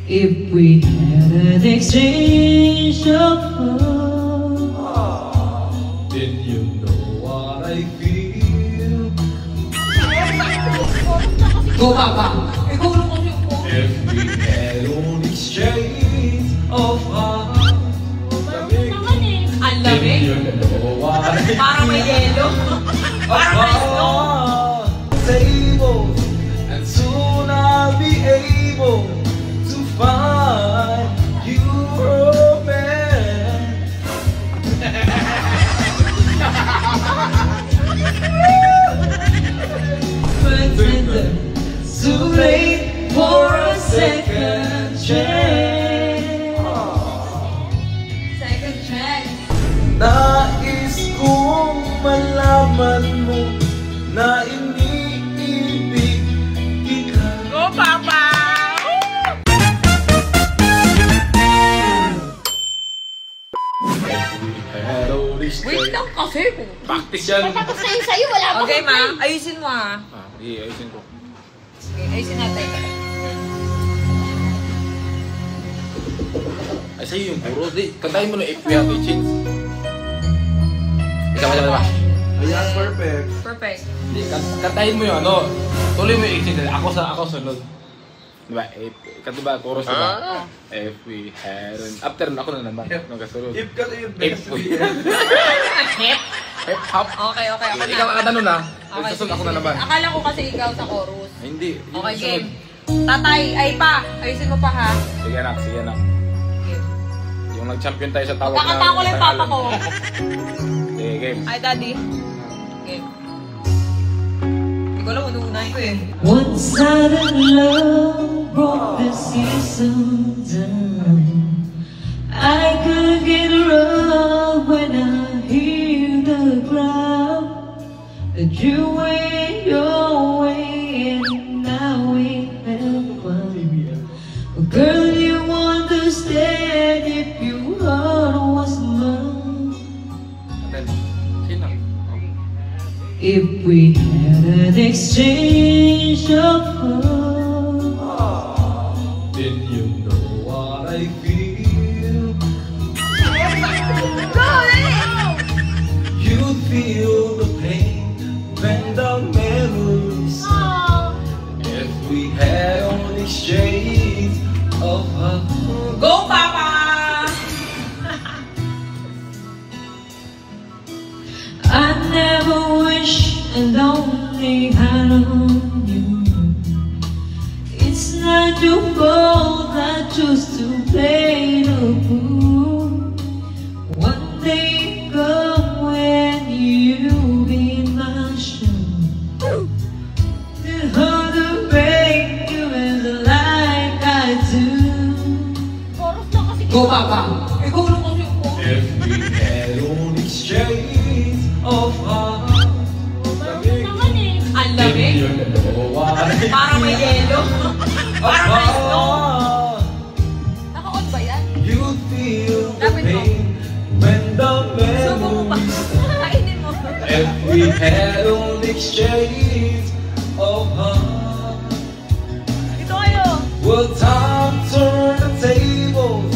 If we had an exchange of love, then you know what I feel. Go Papa! Ikaw lang kasi ako. If we had an exchange of hearts, Ang then lamig. you know what I feel. Parang may yelo. Parang may snow. Table, and soon I'll be able to find you romance. Too late for a second chance. Second chance. Nais kong malaman mo na iniibig kita. Go Papa! Wait lang kasi. Practice yan. Tapos na yung sa'yo, wala pa. Okay ma, ayusin mo ha. Ayusin ko. Okay, ayusin natin. Ay, sa'yo yung puro. Di, kantahin mo na if we have a chance. Ikaw. Ayan, perfect. Perfect. Di, kantahin mo yung ano. Tuloy mo yung exchange. Ako sunod. Diba? Diba? Chorus diba? If we had an... After ako na naman. Nung kasunod. If ka na yung If we... Hep? Hip hop. Okay, okay. Ako na. Ikaw ang katanong na. Okay, Susunod ako sige, na naman. sige. Akala ko kasi ikaw sa chorus. Ay, hindi. Yun Okay, ang game. sunod. Tatay, ay pa. Ayusin mo pa ha. Sige anak, sige anak. Game. Yung nag-champion tayo sa tawag Kakanta ko lang yung papa ko. Sige, game. Ay, daddy. Game. Hindi ko alam, unuunahin ko eh. One-sided love brought the season down. I could get rough when I hear the crowd that you went your way and now we have fun. Girl, you understand if your heart was mine. Sino? If we had an exchange of love, Then you know what I feel. You'd feel the pain when the memories if we had an exchange of hearts. go Papa! I never wish and only had on you. It's not your fault I choose to play the fool. One day come when you be my show. The hard to break you is like I do. Chorus lang kasi. Go Papa! Ikaw lang kasi ako. If we had an exchange of hearts, Naman eh. Ang then lamig. you know what I feel. Parang may yelo. Parang may snow. Naka-on ba yan? You'd feel the Lapit mo. pain when the Subo mo pa. memories Kainin mo. if we had an exchange of hearts. Ito kayo. Well, time turn the tables,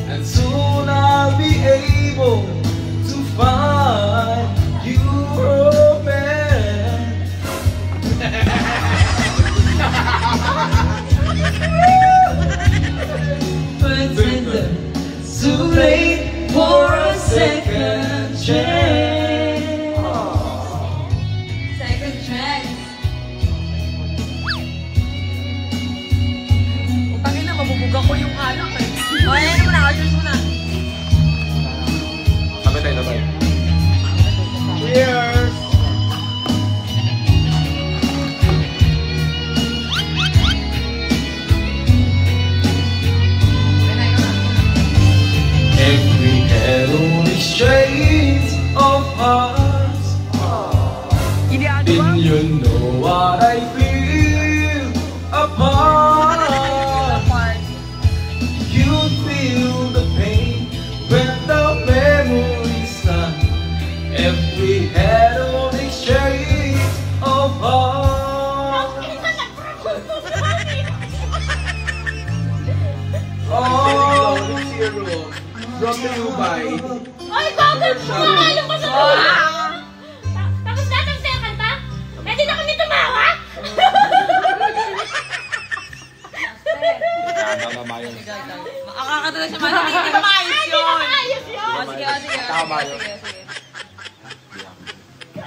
and soon I'll be able to find you romance. Too late for a second chance. Second chance. Utangin na, mabubuga ko yung alak eh. O, ayan mo na, orders mo na. Sabay tayo, sabay. Cheers! If we had an exchange of hearts, then you know what I feel apart. You'd feel the pain when the memories start. If we had Brought to you by... Ay, gagawin mo! Alam mo sa tuwa! Tapos natin sa'yo kanta? Pwede na kami tumawa? Tama yun. Makakatala siya man. Hindi ba maayos yun? Ayos yun! Sige. Tama yun.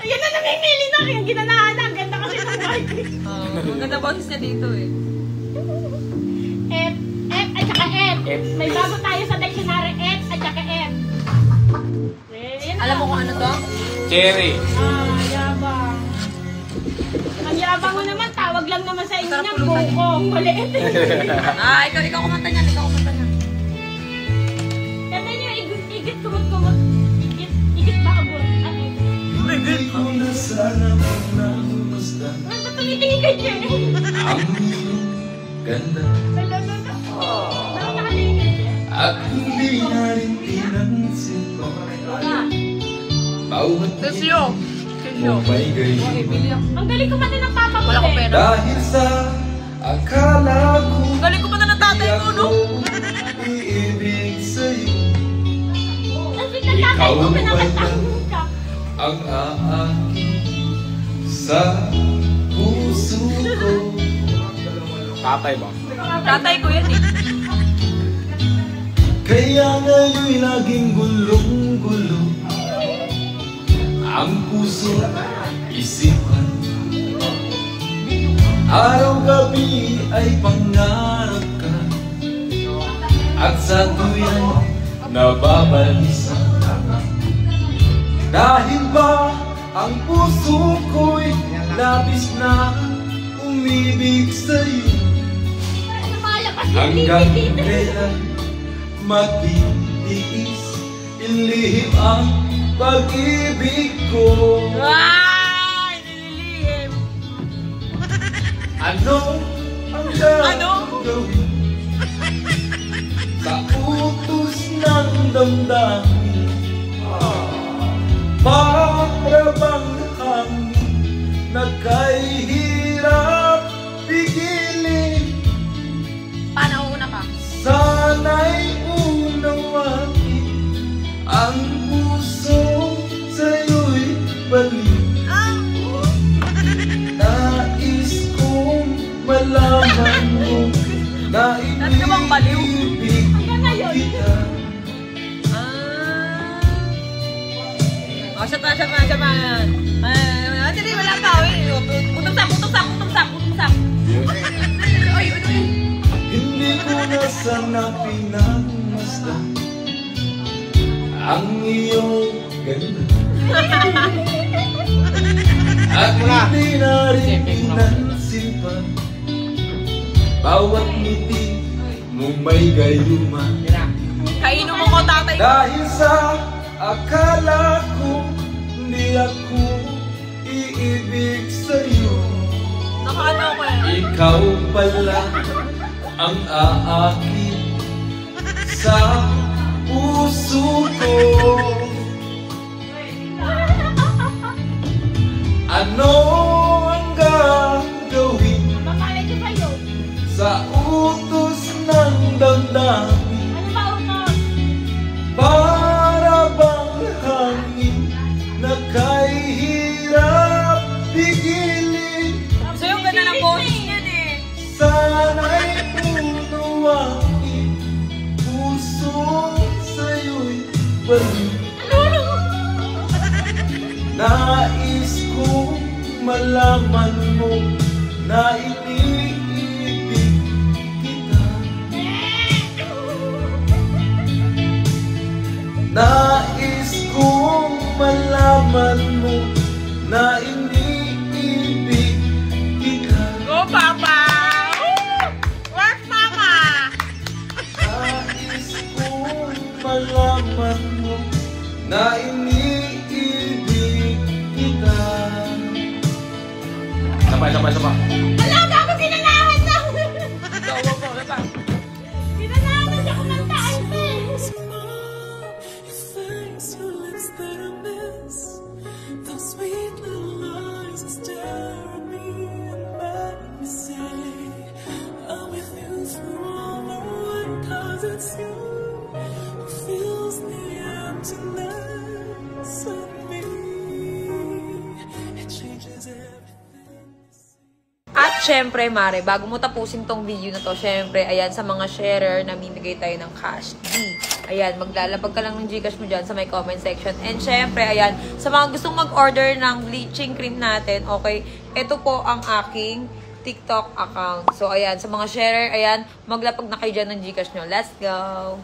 Yan na namimili na yung ginanahan na. Ang ganda kasi ng white. Maganda boses niya dito eh. F, at saka F. May bago tayo sa dictionary, F at saka F. Yan na. Alam mo kung ano to? Cherry. Yabang. Ang yabang mo naman, tawag lang naman sa inyo niyang bukong. Maliit eh. Ikaw kumanta niyan. Kanta niyo, igit, kumot-kumot. Igit ba abot? Hindi ko na sana pinamasdan Ba't tumitingin kay Jen? ang iyong ganda Lalo. Nakakalingin kay Jen. at hindi na rin pinansin ko bawat Tesyo. mo may gayon. Ang galing kumanta ng papa ko Wala ko eh. pera. Dahil sa akala ko Galing ko pa na ng tatay ko, no? iibig sa'yo Ang sweet ng tatay ko, pinakantahan ka. ang aaki sa puso ko. Tatay ba? Tatay ko yan eh. Kaya ngayon'y laging gulong-gulo ang puso, isipan. Araw-gabi ay pangarap ka at sa tuwing nababalisa. Dahil ba ang puso ko'y labis na umibig sa'yo Lumalabas yung hanggang liquid dito. kailan matitiis ilihim ang pag-ibig ko. Ay! Nililihim. Ano ang gagawin sa utos ng damdamin? Para bang hangin na kahirap pigilin? Paano una ka? Sana'y unawain ang puso sa'yo'y balik. Nais kong malaman mo na Lahat ka bang baliw? inibig kita. Siya pa. Hindi, wala pa. Putumsak. Ay. Hindi ko na sana pinagmasdan ang iyong ganda at hindi na rin pinansin pa bawat ngiti mo may gayuma. Kainin mo ko tatay ko. Dahil sa akala ko hindi ako iibig sa'yo, Nakaano ko eh. ikaw pala ang aakit sa puso ko. Ano ang gagawin Mapalay ko kayo. sa utos ng damdamin? Ano ba utos? Para bang hangin na kahirap pigilin? Gusto yung ganda ng boses niyan eh. Sana'y unawain puso sa'yo'y balik. Nais kong malaman mo na iniibig kita. Nais kong malaman mo na iniibig kita. Go, Papa! Work, Mama! Nais kong malaman mo na iniibig kita. Sabay. Wala na ako ginanahan na. Go, wala pa. Ginanahan na siya kumantaan ko eh. Thanks for lips that I miss. Those sweet little lies that stare at me and make me say I'm with you through all the way. 'Cause it's you who feels syempre, Mare, bago mo tapusin tong video na to, syempre, ayan, sa mga sharer, namimigay tayo ng cash D. Ayan, maglalapag ka lang ng Gcash mo dyan sa may comment section. And syempre, ayan, sa mga gustong mag-order ng bleaching cream natin, okay, ito po ang aking TikTok account. So, ayan, sa mga sharer, ayan, maglapag na kayo dyan ng Gcash nyo. Let's go!